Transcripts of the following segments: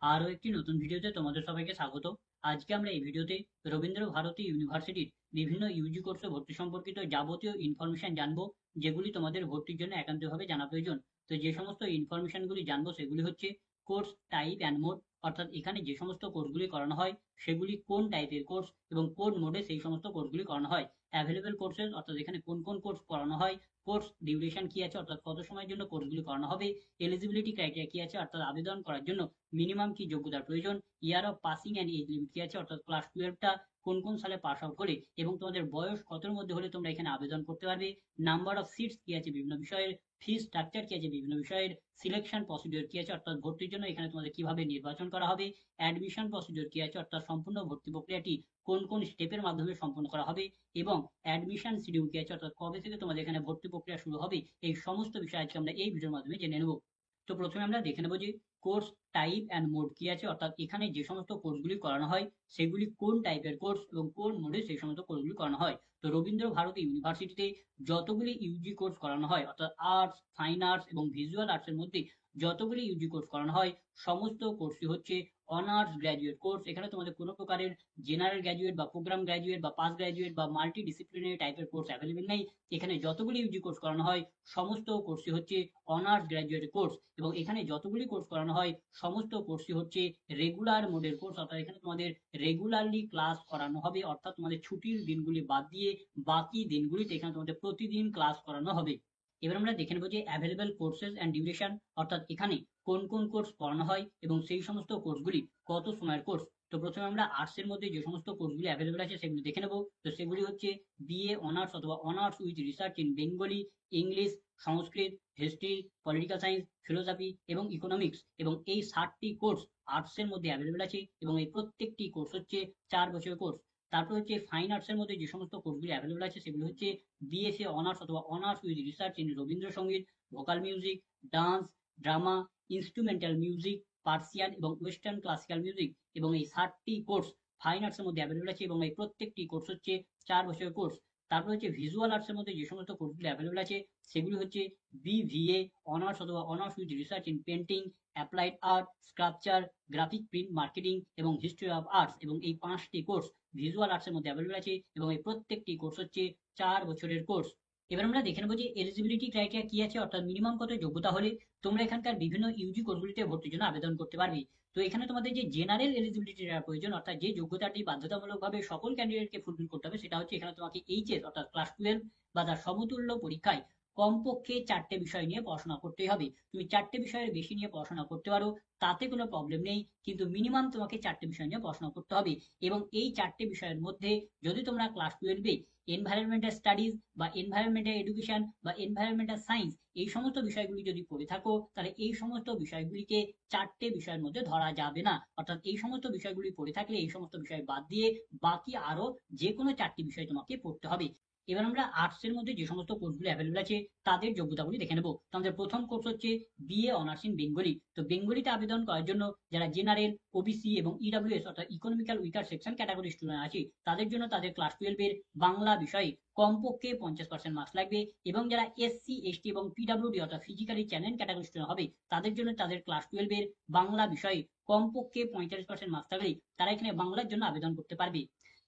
আরো একটি নতুন ভিডিওতে তোমাদের সবাইকে স্বাগত। আজকে আমরা এই ভিডিওতে রবীন্দ্র ভারতী ইউনিভার্সিটির বিভিন্ন ইউজি কোর্সে ভর্তি সম্পর্কিত যাবতীয় ইনফরমেশন জানবো, যেগুলি তোমাদের ভর্তির জন্য একান্তভাবে জানা প্রয়োজন। তো যে সমস্ত ইনফরমেশনগুলি জানবো সেগুলি হচ্ছে কোর্স টাইপ অ্যান্ড মোড, অর্থাৎ এখানে যে সমস্ত কোর্সগুলি করানো হয় সেগুলি কোন টাইপের কোর্স এবং কোন মোডে সেই সমস্ত কোর্সগুলি করানো হয়। অ্যাভেলেবেল কোর্সেস, অর্থাৎ এখানে কোন কোন কোর্স করানো হয়, কোর্স ডিউরেশন কি আছে, অর্থাৎ কত সময়ের জন্য কোর্সগুলি করানো হবে, এলিজিবিলিটি ক্রাইটেরিয়া কি আছে, অর্থাৎ আবেদন করার জন্য মিনিমাম কি যোগ্যতার প্রয়োজন, year of passing and age limit কি আছে, অর্থাৎ ক্লাস 12টা কোন কোন সালে পাস আউট করে এবং তোমাদের বয়স কতর মধ্যে হলে তোমরা এখানে আবেদন করতে পারবে, নাম্বার অফ সিটস কি আছে বিভিন্ন বিষয়ের, ফি স্ট্রাকচার কি আছে বিভিন্ন বিষয়ের, সিলেকশন প্রসিডিওর কি আছে, অর্থাৎ ভর্তির জন্য এখানে তোমাদের কিভাবে নির্বাচন করা হবে, অ্যাডমিশন প্রসিডিওর কি আছে, অর্থাৎ সম্পূর্ণ ভর্তি প্রক্রিয়াটি কোন কোন স্টেপের মাধ্যমে সম্পন্ন করা হবে, এবং অ্যাডমিশন শিডিউল কি আছে, অর্থাৎ কবে থেকে তোমাদের এখানে ভর্তি প্রক্রিয়া শুরু হবে, এই সমস্ত বিষয় আজকে আমরা এই ভিডিওর মাধ্যমে জেনে নেব। তো প্রথমে আমরা দেখে নেব যে কোর্স টাইপ অ্যান্ড মোড কি আছে, অর্থাৎ এখানে যে সমস্ত কোর্সগুলি করানো হয় সেগুলি কোন টাইপের কোর্স এবং কোন মোডে সেই সমস্ত কোর্সগুলি করানো হয়। তো রবীন্দ্র ভারতী ইউনিভার্সিটিতে যতগুলি ইউজি কোর্স করানো হয়, অর্থাৎ আর্টস, ফাইন আর্টস এবং ভিজুয়াল আর্টসের মধ্যে যতগুলি ইউজি কোর্স করানো হয় সমস্ত কোর্সই হচ্ছে অনার্স গ্র্যাজুয়েট কোর্স। এখানে তোমাদের কোনো প্রকারের জেনারেল গ্র্যাজুয়েট বা প্রোগ্রাম গ্র্যাজুয়েট বা পাস গ্র্যাজুয়েট বা মাল্টি ডিসিপ্লিনারি টাইপের কোর্স অ্যাভেলেবেল নেই। এখানে যতগুলি ইউজি কোর্স করানো হয় সমস্ত কোর্সই হচ্ছে অনার্স গ্র্যাজুয়েট কোর্স, এবং এখানে যতগুলি কোর্স করানো হয় সমস্ত কোর্সই হচ্ছে রেগুলার মোডের কোর্স, অর্থাৎ এখানে তোমাদের রেগুলারলি ক্লাস করানো হবে, অর্থাৎ তোমাদের ছুটির দিনগুলি বাদ দিয়ে বাকি দিনগুলিতে এখানে তোমাদের প্রতিদিন ক্লাস করানো হবে। এবার আমরা দেখে নেবো যে অ্যাভেলেবেল কোর্সেস অ্যান্ড ডিউরেশন, অর্থাৎ এখানে কোন কোন কোর্স পড়ানো হয় এবং সেই সমস্ত কোর্সগুলি কত সময়ের কোর্স। তো প্রথমে আমরা আর্টস এর মধ্যে যে সমস্ত কোর্সগুলি অ্যাভেলেবেল আছে সেগুলি দেখে নেবো। তো সেগুলি হচ্ছে বিএ অনার্স অথবা honours with research in Bengali, English, Sanskrit, history, political science, philosophy এবং ইকোনমিক্স, এবং এই 60টি কোর্স আর্টস এর মধ্যে অ্যাভেলেবেল আছে এবং এই প্রত্যেকটি কোর্স হচ্ছে 4 বছরের কোর্স। তারপর হচ্ছে ফাইন আর্টস এর মধ্যে যে সমস্ত কোর্সগুলি অ্যাভেলেবেল আছে সেগুলো হচ্ছে বিএসএ অনার্স অথবা honours with research in Rabindrasangeet, vocal music, dance, drama, instrumental music, Persian এবং ওয়েস্টার্ন ক্লাসিক্যাল মিউজিক, এবং এই 60টি কোর্স ফাইন আর্টসের মধ্যে অ্যাভেলেবেল আছে এবং এই প্রত্যেকটি কোর্স হচ্ছে 4 বছরের কোর্স। তারপর হচ্ছে ভিজুয়াল আর্টসের মধ্যে যে সমস্ত কোর্সগুলি অ্যাভেলেবেল আছে সেগুলি হচ্ছে বিভিএ অনার্স অথবা honours with research in painting, applied art, sculpture, graphic print marketing এবং হিস্ট্রি অফ আর্টস, এবং এই 5টি কোর্স ভিজুয়াল আর্টসের মধ্যে অ্যাভেলেবেল আছে এবং এই প্রত্যেকটি কোর্স হচ্ছে 4 বছরের কোর্স। এবার আমরা দেখে নেবো যে এলিজিবিলিটি ক্রাইটেরিয়া কি আছে, অর্থাৎ মিনিমাম কত যোগ্যতা হলে তোমরা এখানকার বিভিন্ন ইউজি কোর্সগুলিতে ভর্তির জন্য আবেদন করতে পারবে। তো এখানে তোমাদের যে জেনারেল এলিজিবিলিটি প্রয়োজন, অর্থাৎ যে যোগ্যতাটি বাধ্যতামূলকভাবে সকল ক্যান্ডিডেটকে ফুলফিল করতে হবে, সেটা হচ্ছে এখানে তোমাকে এইচএস অর্থাৎ ক্লাস 12 বা তার সমতুল্য পরীক্ষায় কমপক্ষে 4টে বিষয় নিয়ে পড়াশোনা করতেই হবে। তুমি 4টে বিষয়ের বেশি নিয়ে পড়াশোনা করতে পারো, তাতে কোনো প্রবলেম নেই, কিন্তু মিনিমাম তোমাকে 4টে বিষয় নিয়ে পড়াশোনা করতে হবে। এবং এই 4টে বিষয়ের মধ্যে যদি তোমরা ক্লাস 12-এ এনভায়রনমেন্টাল স্টাডিজ বা এনভায়রনমেন্টাল এডুকেশন বা এনভায়রনমেন্টাল সায়েন্স এই সমস্ত বিষয়গুলি যদি পড়ে থাকো, তাহলে এই সমস্ত বিষয়গুলিকে 4টে বিষয়ের মধ্যে ধরা যাবে না। অর্থাৎ এই সমস্ত বিষয়গুলি পড়ে থাকলে এই সমস্ত বিষয় বাদ দিয়ে বাকি আরো যে কোনো 4টি বিষয় তোমাকে পড়তে হবে। এবার আমরা আর্টস এর মধ্যে যে সমস্ত কোর্সগুলি অ্যাভেলেবল আছে তাদের যোগ্যতাগুলি দেখে নেবো। তো আমাদের প্রথম কোর্স হচ্ছে বিএ অনার্স ইন বেঙ্গলি। তো বেঙ্গলিতে আবেদন করার জন্য যারা জেনারেল, ওবিসি এবং ইডব্লিউএস অর্থাৎ economical weaker section category student আছে তাদের জন্য তাদের ক্লাস 12-এর বাংলা বিষয়ে কমপক্ষে 50% মার্কস লাগবে, এবং যারা এসসি, এসটি এবং পিডব্লিউডি অর্থাৎ ফিজিক্যালি চ্যালেঞ্জ ক্যাটাগরি স্টুডেন্ট হবে তাদের জন্য তাদের ক্লাস 12-এর বাংলা বিষয়ে কমপক্ষে 45% মার্কস থাকলে তারা এখানে বাংলার জন্য আবেদন করতে পারবে।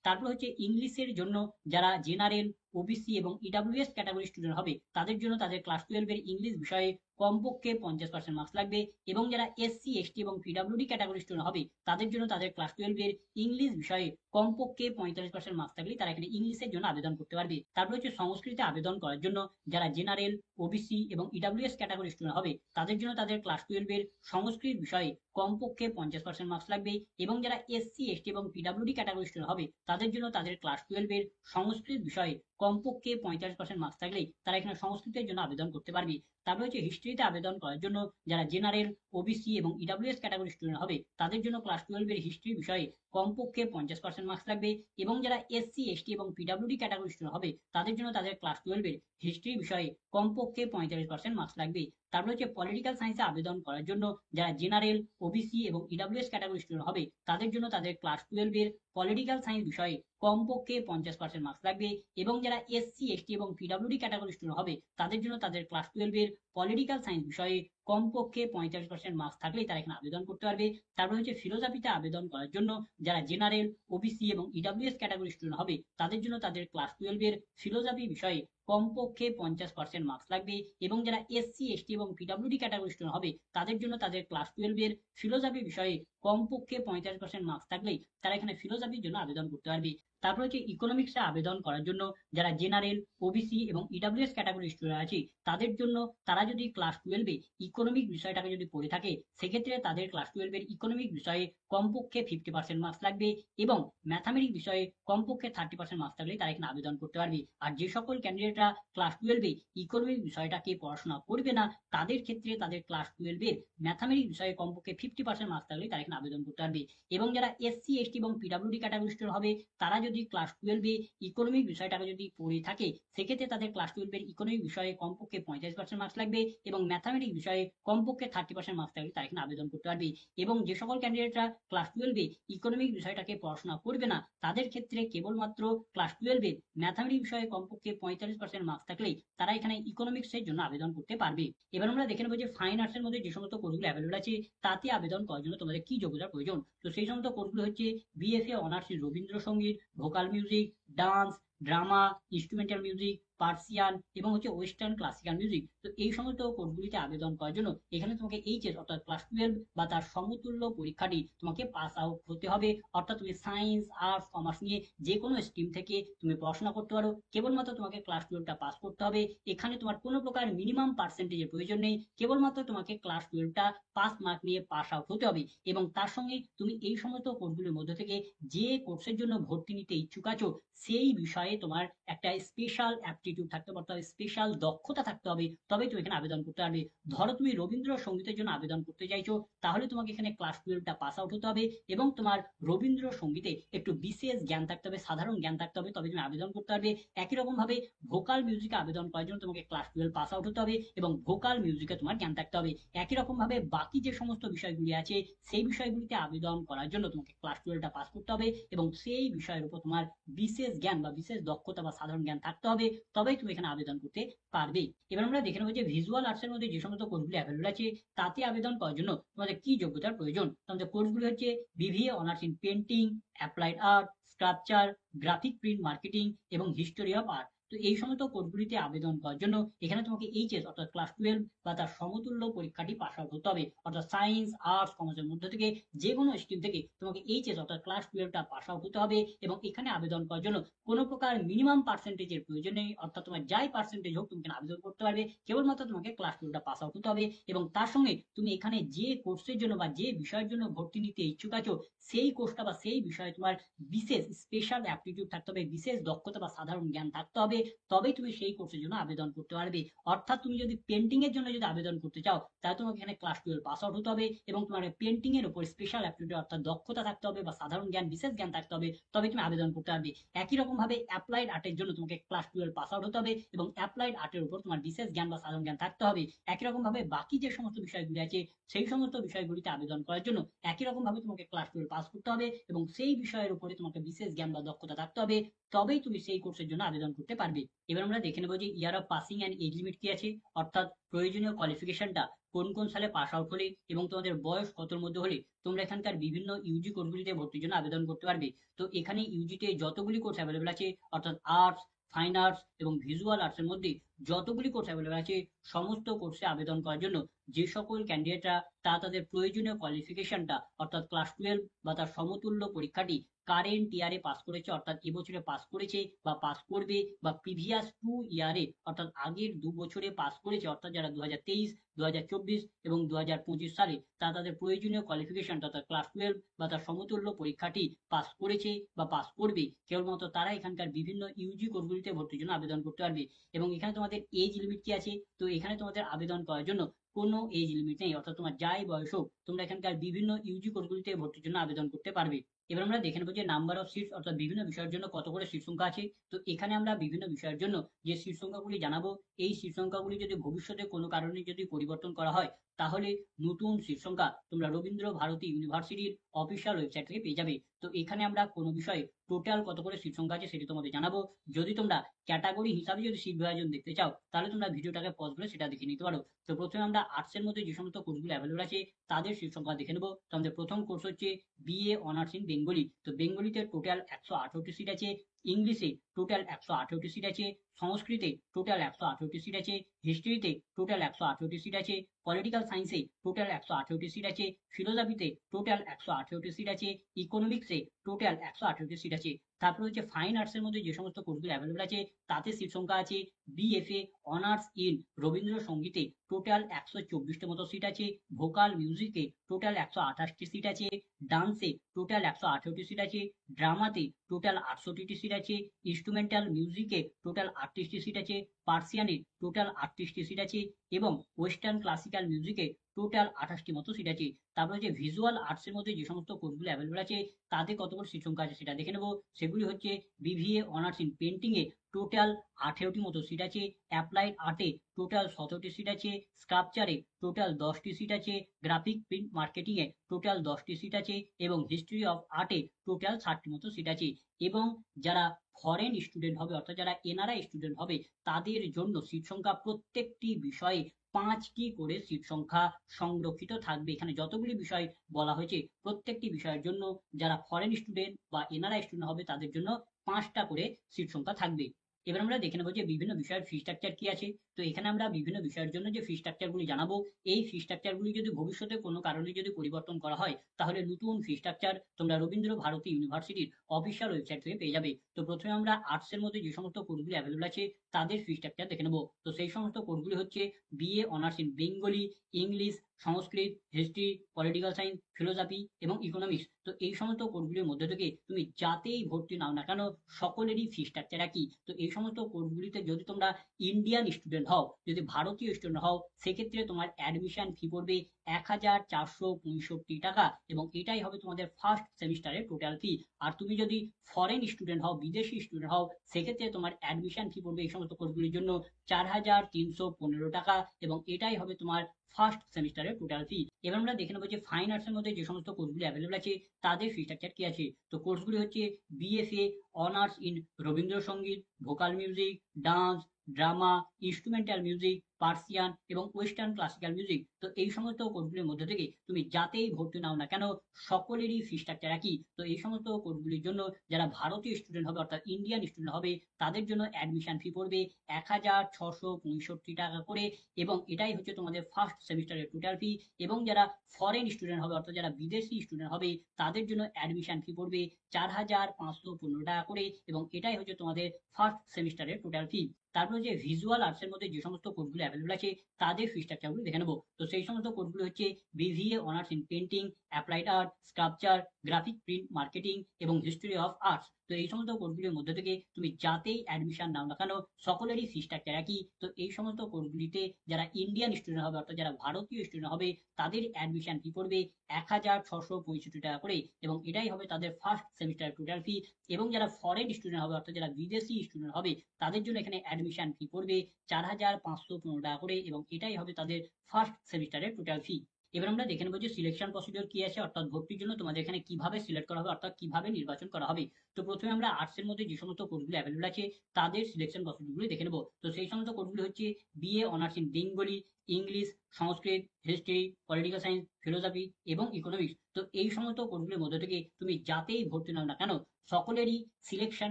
তারপর হচ্ছে ইংলিশের জন্য যারা জেনারেল, ওবিসি এবং ইডব্লিউএস ক্যাটাগরি স্টুডেন্ট হবে তাদের জন্য তাদের ক্লাস 12-এর ইংলিশ বিষয়ে কমপক্ষে 50% মার্কস লাগবে, এবং যারা এসসি, এসটি এবং পিডব্লিউডি ক্যাটাগরি স্টুডেন্ট হবে তাদের জন্য তাদের ক্লাস 12-এর ইংলিশ বিষয়ে কমপক্ষে 45% মার্কস থাকলে তারা এখানে ইংলিশের জন্য আবেদন করতে পারবে। তারপর হচ্ছে সংস্কৃতে আবেদন করার জন্য যারা জেনারেল, ওবিসি এবং ইডব্লিউএস ক্যাটাগরি স্টুডেন্ট হবে তাদের জন্য তাদের ক্লাস 12-এর সংস্কৃত বিষয়ে কমপক্ষে 50% মার্কস লাগবে, এবং যারা এসসি, এসটি এবং পিডব্লিউডি ক্যাটাগরি স্টুডেন্ট হবে তাদের জন্য তাদের ক্লাস 12-এর সংস্কৃত বিষয়ে কমপক্ষে 45% মার্কস থাকলে তারা এখানে সংস্কৃতের জন্য আবেদন করতে পারবে। তারপরে হচ্ছে হিস্ট্রিতে আবেদন করার জন্য যারা জেনারেল, ওবিসি এবং ইডব্লিউএস ক্যাটাগরি স্টুডেন্ট হবে তাদের জন্য ক্লাস 12-এর হিস্ট্রি বিষয়ে কমপক্ষে 50% মার্কস লাগবে, এবং যারা এসসি, এসটি এবং পিডব্লিউডি ক্যাটাগরি স্টুডেন্ট হবে তাদের জন্য তাদের ক্লাস 12-এর হিস্ট্রি বিষয়ে কমপক্ষে 45% মার্কস লাগবে। তারপর হচ্ছে পলিটিক্যাল সায়েন্সে আবেদন করার জন্য যারা জেনারেল, ওবিসি এবং ইডব্লিউএস ক্যাটাগরি স্টুডেন্ট হবে তাদের জন্য তাদের ক্লাস 12-এর পলিটিক্যাল সায়েন্স বিষয়ে কমপক্ষে 50% মার্কস লাগবে, এবং যারা এসসি, এসটি এবং পিডব্লিউডি ক্যাটাগরি স্টুডেন্ট হবে তাদের জন্য তাদের ক্লাস 12-এর পলিটিক্যাল সায়েন্স বিষয়ে কমপক্ষে 45% মার্কস থাকলেই তারা এখানে আবেদন করতে পারবে। তারপর হচ্ছে ফিলোজফিতে আবেদন করার জন্য যারা জেনারেল, ওবিসি এবং ইডাব্লিউএস ক্যাটাগরি স্টুডেন্ট হবে তাদের জন্য তাদের ক্লাস 12 এর ফিলোজফি বিষয়ে কমপক্ষে 50% মার্কস লাগবে, এবং যারা এসসি, এসটি এবং পিডব্লিউডি ক্যাটাগরি স্টুডেন্ট হবে তাদের জন্য তাদের ক্লাস 12 এর ফিলোজফি বিষয়ে কমপক্ষে 50% মার্কস থাকলেই তারা এখানে ফিলোজফির জন্য আবেদন করতে পারবে। তারপর হচ্ছে ইকোনমিক্সে আবেদন করার জন্য যারা জেনারেল, ওবিসি এবং ইডাব্লিউএস ক্যাটাগরি স্টুডেন্ট আছে তাদের জন্য তারা যদি ক্লাস 12 ইকোনমিক বিষয়টাকে যদি পড়ে থাকে সেক্ষেত্রে তাদের ক্লাস 12 ইকোনমিক বিষয়ে কমপক্ষে 50% মার্কস লাগবে, এবং ম্যাথামেটিক বিষয়ে কমপক্ষে 30% মার্কস থাকলে তারা এখানে আবেদন করতে পারবে। আর যে সকল ক্যান্ডিডেটরা ক্লাস 12 ইকোনমিক বিষয়টাকে পড়াশোনা করবে না তাদের ক্ষেত্রে তাদের ক্লাস 12 ম্যাথামেটিক বিষয়ে কমপক্ষে 50% মার্কস থাকলে তারা এখানে আবেদন করতে পারবে। এবং যারা এসসি, এসটি এবং পিডব্লিউডি ক্যাটাগরি স্টুডেন্ট হবে তারা যদি ক্লাস 12 ইকোনমিক বিষয়টাকে যদি পড়ে থাকে সেক্ষেত্রে তাদের ক্লাস 12 ইকোনমিক বিষয়ে কমপক্ষে 45% মার্কস লাগবে, এবং ম্যাথামেটিক বিষয়ে কমপক্ষে 30% মার্কস থাকলে তারা এখানে আবেদন করতে পারবে। এবং যে সকল ক্যান্ডিডেটরা ক্লাস 12 ইকোনমিক বিষয়টাকে পড়াশোনা করবে না তাদের ক্ষেত্রে কেবলমাত্র ক্লাস 12 ম্যাথামেটিক বিষয়ে কমপক্ষে 45% মার্কস থাকলেই তারা এখানে ইকোনমিক্সের জন্য আবেদন করতে পারবে। এবার আমরা দেখে নেবো যে ফাইন আর্টসের মধ্যে যে সমস্ত কোর্সগুলো অ্যাভেলেবল আছে তাতে আবেদন করার জন্য তোমাদের কি যোগ্যতার প্রয়োজন। তো সেই সমস্ত কোর্সগুলো হচ্ছে BFA honours in Rabindrasangeet, vocal music, dance, drama, instrumental music, Persian এবং হচ্ছে ওয়েস্টার্ন ক্লাসিক্যাল মিউজিক। তো এই সমস্ত কোর্সগুলিতে আবেদন করার জন্য এখানে তোমাকে এইচএস অর্থাৎ ক্লাস 12 বা তার সমতুল্য পরীক্ষাটি তোমাকে পাস আউট হতে হবে। অর্থাৎ তুমি সায়েন্স, আর্টস, কমার্স নিয়ে যে কোনো স্ট্রিম থেকে তুমি পড়াশোনা করতে পারো, কেবলমাত্র তোমাকে ক্লাস 12টা পাস করতে হবে। এখানে তোমার কোনো প্রকার মিনিমাম পার্সেন্টেজের প্রয়োজন নেই, কেবলমাত্র তোমাকে ক্লাস 12টা পাস মার্ক নিয়ে পাস আউট হতে হবে। এবং তার সঙ্গে তুমি এই সমস্ত কোর্সগুলির মধ্যে থেকে যে কোর্সের জন্য ভর্তি নিতে ইচ্ছুক আছো সেই বিষয়ে তোমার একটা স্পেশাল অ্যাপটিটিউড থাকতে হবে, অর্থাৎ স্পেশাল দক্ষতা থাকতে হবে, তবেই তুমি এখানে আবেদন করতে পারবে। ধরো তুমি রবীন্দ্রসঙ্গীতের জন্য আবেদন করতে চাইছো, তাহলে তোমাকে এখানে ক্লাস 12টা পাস আউট হতে হবে, এবং তোমার রবীন্দ্রসঙ্গীতে একটু বিশেষ জ্ঞান থাকতে হবে, সাধারণ জ্ঞান থাকতে হবে, তবে তুমি আবেদন করতে পারবে। একই রকম ভাবে ভোকাল মিউজিকে আবেদন করার জন্য তোমাকে ক্লাস 12 পাস আউট হতে হবে এবং ভোকাল মিউজিকে তোমার জ্ঞান থাকতে হবে। একই রকম ভাবে বাকি যে সমস্ত বিষয়গুলি আছে সেই বিষয়গুলিতে আবেদন করার জন্য তোমাকে ক্লাস 12টা পাস করতে হবে, এবং সেই বিষয়ের উপর তোমার বিশেষ জ্ঞান বা বিশেষ দক্ষতা বা সাধারণ জ্ঞান থাকতে হবে, তবেই তুমি এখানে আবেদন করতে পারবে। এবার আমরা দেখে নেবো যে ভিজুয়াল আর্টসের মধ্যে যে সমস্ত কোর্সগুলি অ্যাভেলেবল আছে তাতে আবেদন করার জন্য তোমাদের কি যোগ্যতার প্রয়োজন। তোমাদের কোর্সগুলি হচ্ছে BVA honours in painting, applied art, sculpture, graphic print marketing এবং হিস্টোরি অফ আর্ট। তো এই সমস্ত কোর্সগুলিতে আবেদন করার জন্য এখানে তোমাকে এইচএস অর্থাৎ ক্লাস 12 বা তার সমতুল্য পরীক্ষাটি পাস আউট হতে হবে। অর্থাৎ সায়েন্স, আর্টস, কমার্সের মধ্যে থেকে যে কোনো স্ট্রিম থেকে তোমাকে এইচএস অর্থাৎ ক্লাস 12টা পাস আউট হতে হবে, এবং এখানে আবেদন করার জন্য কোনো প্রকার মিনিমাম পার্সেন্টেজের প্রয়োজন নেই। অর্থাৎ তোমার যাই পার্সেন্টেজ হোক তুমি এখানে আবেদন করতে পারবে, কেবলমাত্র তোমাকে ক্লাস 12টা পাস আউট হতে হবে। এবং তার সঙ্গে তুমি এখানে যে কোর্সের জন্য বা যে বিষয়ের জন্য ভর্তি নিতে ইচ্ছুক আছো সেই কোর্সটা বা সেই বিষয়ে তোমার বিশেষ স্পেশাল অ্যাপটিটিউড থাকতে হবে, বিশেষ দক্ষতা বা সাধারণ জ্ঞান থাকতে হবে, তবেই তুমি সেই কোর্সের জন্য আবেদন করতে পারবে। অর্থাৎ তুমি যদি পেন্টিং এর জন্য যদি আবেদন করতে চাও তাহলে তোমাকে এখানে ক্লাস 12 পাস আউট হতে হবে, এবং তোমার পেন্টিং এর উপর স্পেশাল অ্যাপটিটিউড অর্থাৎ দক্ষতা থাকতে হবে বা সাধারণ জ্ঞান, বিশেষ জ্ঞান থাকতে হবে, তবে তুমি আবেদন করতে পারবে। একই রকম ভাবে অ্যাপ্লাইড আর্টের জন্য তোমাকে ক্লাস 12 পাস আউট হতে হবে, এবং অ্যাপ্লাইড আর্টের উপর তোমার বিশেষ জ্ঞান বা সাধারণ জ্ঞান থাকতে হবে। একই রকম ভাবে বাকি যে সমস্ত বিষয়গুলি আছে সেই সমস্ত বিষয়গুলিতে আবেদন করার জন্য একই রকম ভাবে তোমাকে ক্লাস 12 পাস করতে হবে, এবং সেই বিষয়ের উপরে তোমাকে বিশেষ জ্ঞান বা দক্ষতা থাকতে হবে, তবেই তুমি সেই কোর্সের জন্য আবেদন করতে পারবে। এবার আমরা দেখে নেবো যে year of passing and age limit কি আছে, অর্থাৎ প্রয়োজনীয় কোয়ালিফিকেশনটা কোন কোন সালে পাস আউট হলে এবং তোমাদের বয়স কতর মধ্যে হলে তোমরা এখানকার বিভিন্ন ইউজি কোর্সগুলিতে ভর্তির জন্য আবেদন করতে পারবে। তো এখানে ইউজিতে যতগুলি কোর্স অ্যাভেলেবল আছে অর্থাৎ আর্টস, ফাইন আর্টস এবং ভিজুয়াল আর্টসের মধ্যে যতগুলি কোর্স অ্যাভেলেবল আছে সমস্ত কোর্সে আবেদন করার জন্য যে সকল ক্যান্ডিডেটরা তাদের প্রয়োজনীয় কোয়ালিফিকেশনটা অর্থাৎ ক্লাস 12 বা তার সমতুল্য পরীক্ষাটি কারেন্ট ইয়ারে পাস করেছে, অর্থাৎ এবছরে পাস করেছে বা পাস করবে, বা প্রিভিয়াস 2 ইয়ারে অর্থাৎ আগের 2 বছরে পাস করেছে, অর্থাৎ যারা 2023, 2024 এবং 2025 সালে তাদের প্রয়োজনীয় কোয়ালিফিকেশন অর্থাৎ ক্লাস 12 বা তার সমতুল্য পরীক্ষাটি পাস করেছে বা পাস করবে, কেবলমাত্র তারা এখানকার বিভিন্ন ইউজি কোর্সগুলিতে ভর্তির জন্য আবেদন করতে পারবে। এবং এখানে তোমাদের এজ লিমিট কি আছে, তো এখানে তোমাদের আবেদন করার জন্য কোনো এজ লিমিট নেই, অর্থাৎ তোমার যাই বয়স হোক তোমরা এখানকার বিভিন্ন ইউজি কোর্সগুলিতে ভর্তির জন্য আবেদন করতে পারবে। এবার আমরা দেখে নেবো যে নাম্বার অফ সিটস অর্থাৎ বিভিন্ন বিষয়ের জন্য কত করে সিট সংখ্যা আছে। তো এখানে আমরা বিভিন্ন বিষয়ের জন্য যে সিট সংখ্যাগুলি জানাবো, এই সিট সংখ্যাগুলি যদি ভবিষ্যতে কোনো কারণে যদি পরিবর্তন করা হয়, তাহলে নতুন সিট সংখ্যা তোমরা রবীন্দ্র ভারতী ইউনিভার্সিটির অফিসিয়াল ওয়েবসাইট থেকে পেয়ে যাবে। তো এখানে আমরা কোনো বিষয়ে টোটাল কত করে সিট সংখ্যা আছে সেটি তোমাদের জানাবো। যদি তোমরা ক্যাটাগরি হিসাবে যদি সিট বিভাজন দেখতে চাও, তাহলে তোমরা ভিডিওটাকে পজ করে সেটা দেখে নিতে পারো। তো প্রথমে আমরা আর্টসের মধ্যে যে সমস্ত কোর্সগুলো অ্যাভেলেবল আছে তাদের সিট সংখ্যা দেখে নেবো। তো আমাদের প্রথম কোর্স হচ্ছে বিএ অনার্স ইন বেঙ্গলি। তো বেঙ্গলিতে টোটাল 118টি সিট আছে, ইংলিশে টোটাল 118টি সিট আছে, সংস্কৃতে টোটাল 118টি সিট আছে, হিস্ট্রিতে টোটাল 118টি সিট আছে, পলিটিক্যাল সায়েন্সে টোটাল 118টি সিট আছে, ফিলোসফিতে টোটাল 118টি সিট আছে, ইকোনমিক্সে টোটাল 118টি সিট আছে। তারপর হচ্ছে ফাইন আর্টসের মধ্যে যে সমস্ত কোর্সগুলো অ্যাভেলেবল আছে তাতে সিট সংখ্যা আছে বিএফএ অনার্স ইন রবীন্দ্রসঙ্গীতে টোটাল 124টি মতো সিট আছে, ভোকাল মিউজিকে টোটাল 128টি সিট আছে, ডান্সে টোটাল 118টি সিট আছে, ড্রামাতে টোটাল 68টি সিট আছে, ইনস্ট্রুমেন্টাল মিউজিকে টোটাল 38টি সিট আছে, পার্সিয়ানে টোটাল 38টি সিট আছে এবং ওয়েস্টার্ন ক্লাসিক্যাল মিউজিকে টোটাল 28টি মতো সিট আছে। তারপরে যে ভিজুয়াল আর্টসের মধ্যে যে সমস্ত কোর্সগুলো অ্যাভেলেবল আছে তাতে কতগুলো সিট সংখ্যা আছে সেটা দেখে নেবো। সেগুলি হচ্ছে বিভিএ অনার্স ইন পেন্টিং এ টোটাল 18টি মতো সিট আছে, অ্যাপ্লাইড আর্টে টোটাল 17টি সিট আছে, স্কাল্পচারে টোটাল 10টি সিট আছে, গ্রাফিক প্রিন্ট মার্কেটিং এ টোটাল 10টি সিট আছে এবং হিস্ট্রি অফ আর্টে টোটাল 60টি মতো সিট আছে। এবং যারা ফরেন স্টুডেন্ট হবে অর্থাৎ যারা এনআরআই স্টুডেন্ট হবে তাদের জন্য সিট সংখ্যা প্রত্যেকটি বিষয়ে 5টি করে সিট সংখ্যা সংরক্ষিত থাকবে। এখানে যতগুলি বিষয় বলা হয়েছে প্রত্যেকটি বিষয়ের জন্য যারা ফরেন স্টুডেন্ট বা এনআরআই স্টুডেন্ট হবে তাদের জন্য 5টা করে সিট সংখ্যা থাকবে। এবার আমরা দেখে নেবো যে বিভিন্ন বিষয়ের ফি স্ট্রাকচার কি আছে। তো এখানে আমরা বিভিন্ন বিষয়ের জন্য যে ফি স্ট্রাকচারগুলি জানাবো, এই ফি স্ট্রাকচারগুলি যদি ভবিষ্যতে কোনো কারণে যদি পরিবর্তন করা হয়, তাহলে নতুন ফি স্ট্রাকচার তোমরা রবীন্দ্র ভারতী ইউনিভার্সিটির অফিসিয়াল ওয়েবসাইট থেকে পেয়ে যাবে। তো প্রথমে আমরা আর্টসের মধ্যে যে সমস্ত কোর্সগুলি অ্যাভেলেবল আছে তাদের ফি স্ট্রাকচার দেখে নেবো। তো সেই সমস্ত কোর্সগুলি হচ্ছে BA honours in Bengali, English, Sanskrit, history, political science, philosophy এবং ইকোনমিক্স। তো এই সমস্ত কোর্সগুলির মধ্যে থেকে তুমি যাতেই ভর্তি নাও না কেন সকলেরই ফি স্ট্রাকচার একই। তো এই সমস্ত কোর্সগুলিতে যদি তোমরা ইন্ডিয়ান স্টুডেন্ট হও, যদি ভারতীয় স্টুডেন্ট হও, সেক্ষেত্রে তোমার অ্যাডমিশন ফি পড়বে 1465 টাকা এবং এটাই হবে তোমাদের ফার্স্ট সেমিস্টারের টোটাল ফি। আর তুমি যদি ফরেন স্টুডেন্ট হও, বিদেশি স্টুডেন্ট হও, সেক্ষেত্রে তোমার অ্যাডমিশন ফি পড়বে এই সমস্ত কোর্সগুলির জন্য 4315 টাকা এবং এটাই হবে তোমার ফার্স্ট সেমিস্টারের টোটাল ফি। এবার আমরা দেখে নেবো যে ফাইন আর্টসের মধ্যে যে সমস্ত কোর্সগুলি অ্যাভেলেবল আছে তাদের ফি স্ট্রাকচার কি আছে। তো কোর্সগুলি হচ্ছে BFA honours in Rabindrasangeet, vocal music, dance, drama, instrumental music, Persian এবং ওয়েস্টার্ন ক্লাসিক্যাল মিউজিক। তো এই সমস্ত কোর্সগুলির মধ্যে থেকে তুমি যাতেই ভর্তি নাও না কেন সকলেরই ফি স্ট্রাকচার একই। তো এই সমস্ত কোর্সগুলির জন্য যারা ভারতীয় স্টুডেন্ট হবে অর্থাৎ ইন্ডিয়ান স্টুডেন্ট হবে তাদের জন্য অ্যাডমিশন ফি পড়বে 1665 টাকা করে এবং এটাই হচ্ছে তোমাদের ফার্স্ট সেমিস্টারের টোটাল ফি। এবং যারা ফরেন স্টুডেন্ট হবে অর্থাৎ যারা বিদেশি স্টুডেন্ট হবে তাদের জন্য অ্যাডমিশন ফি পড়বে 4515 টাকা করে এবং এটাই হচ্ছে তোমাদের ফার্স্ট সেমিস্টারের টোটাল ফি। তারপরে যে ভিজুয়াল আর্টসের মধ্যে যে সমস্ত কোর্সগুলো অ্যাভেলেবল আছে তাদের ফি স্ট্রাকচারগুলো দেখে নেবো। তো সেই সমস্ত কোর্সগুলো হচ্ছে BVA honours in painting, applied art, sculpture, graphic print marketing এবং হিস্ট্রি অফ আর্টস। তো এই সমস্ত কোর্সগুলির মধ্যে থেকে তুমি যাতেই অ্যাডমিশন নাও না কেন সকলেরই ফি স্ট্রাকচার একই। তো এই সমস্ত কোর্সগুলিতে যারা ইন্ডিয়ান স্টুডেন্ট হবে অর্থাৎ যারা ভারতীয় স্টুডেন্ট হবে তাদের অ্যাডমিশন ফি পড়বে 1665 টাকা করে এবং এটাই হবে তাদের ফার্স্ট সেমিস্টার টোটাল ফি। এবং যারা ফরেন স্টুডেন্ট হবে অর্থাৎ যারা বিদেশি স্টুডেন্ট হবে তাদের জন্য এখানে অ্যাডমিশন ফি পড়বে 4515 টাকা করে এবং এটাই হবে তাদের ফার্স্ট সেমিস্টারের টোটাল ফি। এবার আমরা দেখে নেবো যে সিলেকশন প্রসিডিওর কি আছে অর্থাৎ ভর্তির জন্য তোমাদের এখানে কিভাবে সিলেক্ট করা হবে অর্থাৎ কিভাবে নির্বাচন করা হবে। তো প্রথমে আমরা আর্টসের মধ্যে যে সমস্ত কোর্সগুলো অ্যাভেলেবল আছে তাদের সিলেকশন প্রসিডিওরগুলো দেখে নেবো। তো সেই সমস্ত কোর্সগুলো হচ্ছে BA honours in Bengali, English, Sanskrit, history, political science, philosophy এবং ইকোনমিক্স। তো এই সমস্ত কোর্সগুলোর মধ্যে থেকে তুমি যাতেই ভর্তি নাও না কেন সকলেরই সিলেকশন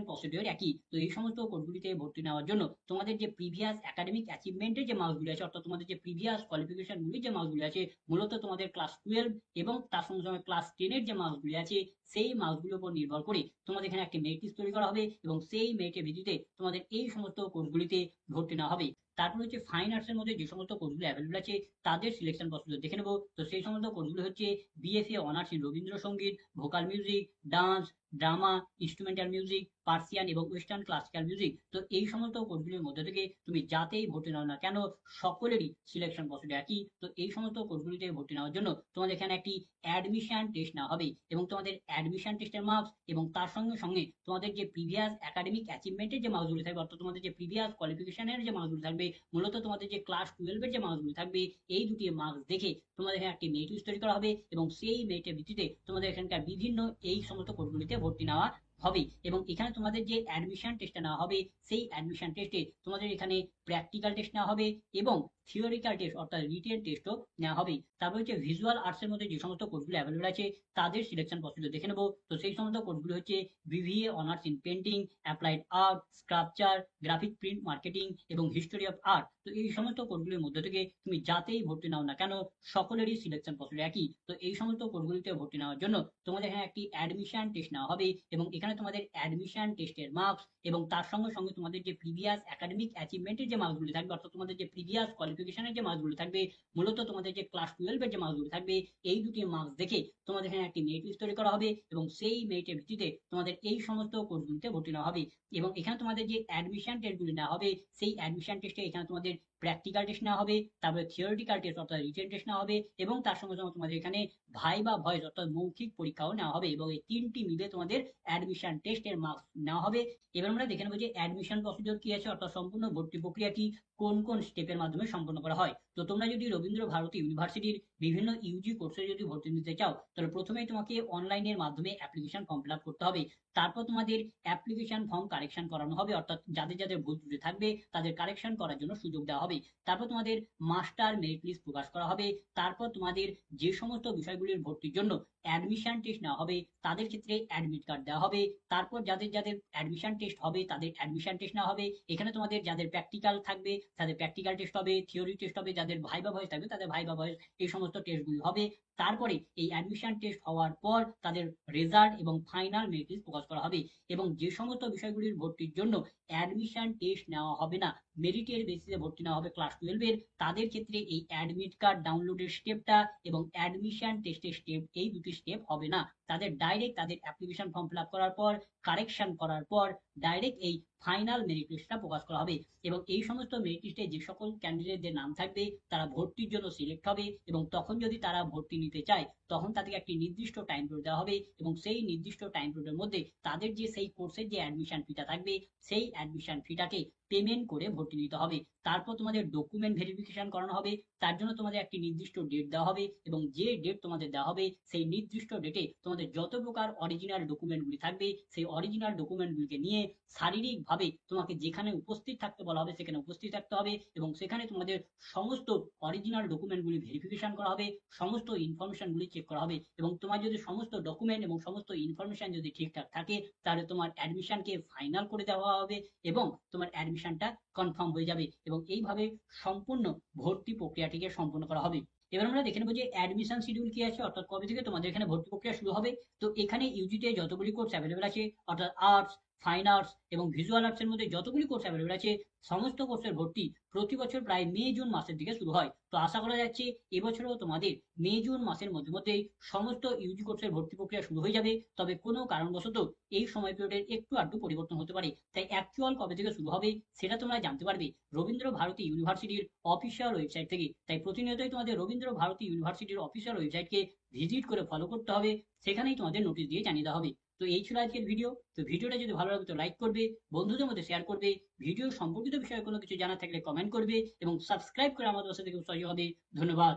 প্রসিডিওর একই। তো এই সমস্ত কোর্সগুলিতে ভর্তি নেওয়ার জন্য তোমাদের যে প্রিভিয়াস একাডেমিক অ্যাচিভমেন্টের যে মার্কসগুলি আছে অর্থাৎ তোমাদের যে প্রিভিয়াস কোয়ালিফিকেশনগুলি যে মার্কসগুলি আছে মূলত তোমাদের ক্লাস 12 এবং তার সঙ্গে সঙ্গে ক্লাস 10-এর যে মার্কসগুলি আছে সেই মার্কসগুলির উপর নির্ভর করে তোমাদের এখানে একটি মেরিট লিস্ট তৈরি করা হবে এবং সেই মেরিটের ভিত্তিতে তোমাদের এই সমস্ত কোর্সগুলিতে ভর্তি নেওয়া হবে। তারপর হচ্ছে ফাইন আর্টসের মধ্যে যে সমস্ত কোর্সগুলো অ্যাভেলেবল আছে তাদের সিলেকশন প্রসিডিওর দেখে নেবো। তো সেই সমস্ত কোর্সগুলো হচ্ছে BFA honours in Rabindrasangeet, vocal music, dance, drama, instrumental music, Persian এবং ওয়েস্টার্ন ক্লাসিক্যাল মিউজিক। তো এই সমস্ত কোর্সগুলির মধ্যে থেকে তুমি যাতেই ভর্তি নাও না কেন সকলেরই সিলেকশন প্রসিডিউর একই। তো এই সমস্ত কোর্সগুলিতে ভর্তি নেওয়ার জন্য তোমাদের এখানে একটি অ্যাডমিশন টেস্ট নেওয়া হবে এবং তোমাদের অ্যাডমিশন টেস্টের মার্কস এবং তার সঙ্গে সঙ্গে তোমাদের যে প্রিভিয়াস একাডেমিক অ্যাচিভমেন্টের যে মার্কসগুলি থাকবে, অর্থাৎ তোমাদের যে প্রিভিয়াস কোয়ালিফিকেশনের যে মার্কসগুলি থাকবে, মূলত তোমাদের যে ক্লাস 12 এর যে মার্কসগুলি থাকবে, এই দুটি মার্কস দেখে তোমাদের এখানে একটি মেরিট লিস্ট তৈরি করা হবে এবং সেই মেরিটের ভিত্তিতে তোমাদের এখানকার বিভিন্ন এই সমস্ত কোর্সগুলিতে ভর্তি নেওয়া হবে। এবং এখানে তোমাদের যে অ্যাডমিশন টেস্টটা নেওয়া হবে, সেই অ্যাডমিশন টেস্টে তোমাদের এখানে প্র্যাকটিক্যাল টেস্ট নেওয়া হবে এবং থিওরিক্যাল টেস্ট অর্থাৎ রিটেন টেস্টও নেওয়া হবে। তারপর হচ্ছে ভিজুয়াল আর্টসের মধ্যে যে সমস্ত কোর্সগুলো অ্যাভেলেবল আছে তাদের সিলেকশন প্রসিডিউর দেখে নেবো। তো সেই সমস্ত কোর্সগুলো হচ্ছে BVA honours in painting, applied art, sculpture, graphic print marketing এবং হিস্টোরি অফ আর্ট। তো এই সমস্ত কোর্সগুলির মধ্যে থেকে তুমি যাতেই ভর্তি নাও না কেন সকলেরই সিলেকশন প্রসিডিউর একই। তো এই সমস্ত কোর্সগুলিতে ভর্তি নেওয়ার জন্য তোমাদের এখানে একটি অ্যাডমিশন টেস্ট নেওয়া হবে এবং এখানে তোমাদের অ্যাডমিশন টেস্টের মার্কস এবং তার সঙ্গে সঙ্গে তোমাদের যে প্রিভিয়াস একাডেমিক অ্যাচিভমেন্টের যে মার্কসগুলি থাকবে, অর্থাৎ তোমাদের যে প্রিভিয়াস কোয়ালিফিকেশনের যে মার্কসগুলি থাকবে, মূলত তোমাদের যে ক্লাস 12 এর যে মার্কসগুলি থাকবে, এই দুটি মার্কস দেখে তোমাদের এখানে একটি মেরিট লিস্ট তৈরি করা হবে এবং সেই মেরিটের ভিত্তিতে তোমাদের এই সমস্ত কোর্সগুলিতে ভর্তি নেওয়া হবে। এবং এখানে তোমাদের যে অ্যাডমিশন টেস্টগুলি নেওয়া হবে, সেই অ্যাডমিশন টেস্টে এখানে তোমাদের প্র্যাকটিক্যাল টেস্ট নেওয়া হবে, তারপরে থিওরিটিক্যাল টেস্ট অর্থাৎ রিটেন টেস্ট নেওয়া হবে এবং তার সঙ্গে সঙ্গে তোমাদের এখানে ভাইবা ভয়েস অর্থাৎ মৌখিক পরীক্ষাও নেওয়া হবে এবং এই তিনটি মিলে তোমাদের অ্যাডমিশন টেস্টের মার্কস নেওয়া হবে। এবার আমরা দেখে নেবো যে অ্যাডমিশন প্রসিডিউর কি আছে, অর্থাৎ সম্পূর্ণ ভর্তি প্রক্রিয়াটি কোন কোন স্টেপের মাধ্যমে সম্পন্ন করা হয়। তো তোমরা যদি রবীন্দ্র ভারতী ইউনিভার্সিটির বিভিন্ন ইউজি কোর্সে যদি ভর্তি নিতে চাও, তাহলে প্রথমেই তোমাকে অনলাইনের মাধ্যমে অ্যাপ্লিকেশন ফর্ম ফিল আপ করতে হবে। তারপর তোমাদের অ্যাপ্লিকেশন ফর্ম কারেকশন করানো হবে, অর্থাৎ যাদের যাদের ভুল ত্রুটি থাকবে তাদের কারেকশন করার জন্য সুযোগ দেওয়া হবে। তারপর তোমাদের মাস্টার মেরিট লিস্ট প্রকাশ করা হবে। তারপর তোমাদের যে সমস্ত বিষয়গুলির ভর্তির জন্য অ্যাডমিশন টেস্ট নেওয়া হবে তাদের ক্ষেত্রে অ্যাডমিট কার্ড দেওয়া হবে। তারপর যাদের যাদের অ্যাডমিশন টেস্ট হবে তাদের অ্যাডমিশন টেস্ট নেওয়া হবে। এখানে তোমাদের যাদের প্র্যাকটিক্যাল থাকবে তাদের প্র্যাকটিক্যাল টেস্ট হবে, থিওরি টেস্ট হবে, যাদের ভাইবা ভয়েস থাকবে তাদের ভাইবা ভয়েস, এই সমস্ত টেস্টগুলি হবে। তারপরে এই অ্যাডমিশন টেস্ট হওয়ার পর তাদের রেজাল্ট এবং ফাইনাল মেরিট লিস্ট প্রকাশ করা হবে। এবং যে সমস্ত বিষয়গুলির ভর্তির জন্য অ্যাডমিশন টেস্ট নেওয়া হবে না, মেরিটের বেসিসে ভর্তি নেওয়া হবে ক্লাস 12 এর, তাদের ক্ষেত্রে এই অ্যাডমিট কার্ড ডাউনলোডের স্টেপটা এবং অ্যাডমিশন টেস্টের স্টেপ, এই দুটি স্টেপ হবে না। তাদের ডাইরেক্ট তাদের অ্যাপ্লিকেশন ফর্ম ফিল আপ করার পর কারেকশন করার পর ডাইরেক্ট এই ফাইনাল মেরিট লিস্টটা প্রকাশ করা হবে। এবং এই সমস্ত মেরিট লিস্টে যে সকল ক্যান্ডিডেটদের নাম থাকবে তারা ভর্তির জন্য সিলেক্ট হবে এবং তখন যদি তারা ভর্তি নিতে চায় তখন তাদেরকে একটি নির্দিষ্ট টাইম পিরিয়ড দেওয়া হবে এবং সেই নির্দিষ্ট টাইম পিরিয়ডের মধ্যে তাদের যে সেই কোর্সের যে অ্যাডমিশন ফিটা থাকবে সেই অ্যাডমিশন ফিটাকে পেমেন্ট করে ভর্তি নিতে হবে। তারপর তোমাদের ডকুমেন্ট ভেরিফিকেশন করানো হবে, তার জন্য তোমাদের একটি নির্দিষ্ট ডেট দেওয়া হবে এবং যে ডেট তোমাদের দেওয়া হবে সেই নির্দিষ্ট ডেটে তোমাদের যত প্রকার অরিজিনাল ডকুমেন্টগুলি থাকবে সেই অরিজিনাল ডকুমেন্টগুলিকে নিয়ে শারীরিকভাবে তোমাকে যেখানে উপস্থিত থাকতে বলা হবে সেখানে উপস্থিত থাকতে হবে এবং সেখানে তোমাদের সমস্ত অরিজিনাল ডকুমেন্টগুলি ভেরিফিকেশন করা হবে, সমস্ত ইনফরমেশনগুলি চেক করা হবে এবং তোমার যদি সমস্ত ডকুমেন্ট এবং সমস্ত ইনফরমেশন যদি ঠিকঠাক থাকে তাহলে তোমার অ্যাডমিশনকে ফাইনাল করে দেওয়া হবে এবং তোমার অ্যাডমিশনটা কনফার্ম হয়ে যাবে এবং এইভাবে সম্পূর্ণ ভর্তি প্রক্রিয়াটিকে সম্পন্ন করা হবে। এবার আমরা দেখে নেবো যে অ্যাডমিশন শিডিউল কি আছে, অর্থাৎ কবে থেকে তোমাদের এখানে ভর্তি প্রক্রিয়া শুরু হবে। তো এখানে ইউজিতে যতগুলি কোর্স অ্যাভেলেবল আছে, অর্থাৎ আর্টস, ফাইন আর্টস এবং ভিজুয়াল আর্টসের মধ্যে যতগুলি কোর্স অ্যাভেলেবল আছে সমস্ত কোর্সের ভর্তি প্রতি বছর প্রায় মে জুন মাসের দিকে শুরু হয়। তো আশা করা যাচ্ছে এবছরও তোমাদের মে জুন মাসের মধ্যেই সমস্ত ইউজি কোর্সের ভর্তি প্রক্রিয়া শুরু হয়ে যাবে। তবে কোনো কারণবশত এই সময় পিরিয়ডের একটু আধটু পরিবর্তন হতে পারে, তাই অ্যাকচুয়াল কবে থেকে শুরু হবে সেটা তোমরা জানতে পারবে রবীন্দ্র ভারতী ইউনিভার্সিটির অফিসিয়াল ওয়েবসাইট থেকে। তাই প্রতিনিয়তই তোমাদের রবীন্দ্র ভারতী ইউনিভার্সিটির অফিসিয়াল ওয়েবসাইটকে ভিজিট করে ফলো করতে হবে, সেখানেই তোমাদের নোটিশ দিয়ে জানিয়ে দেওয়া হবে। তো এই ছিল আজকের ভিডিও। তো ভিডিওটা যদি ভালো লাগে তো লাইক করবে, বন্ধুদের মধ্যে শেয়ার করবে, ভিডিও সম্পর্কিত বিষয়ে কোনো কিছু জানা থাকলে কমেন্ট করবে এবং সাবস্ক্রাইব করে আমাদের সাথে সহযোগ হবে। ধন্যবাদ।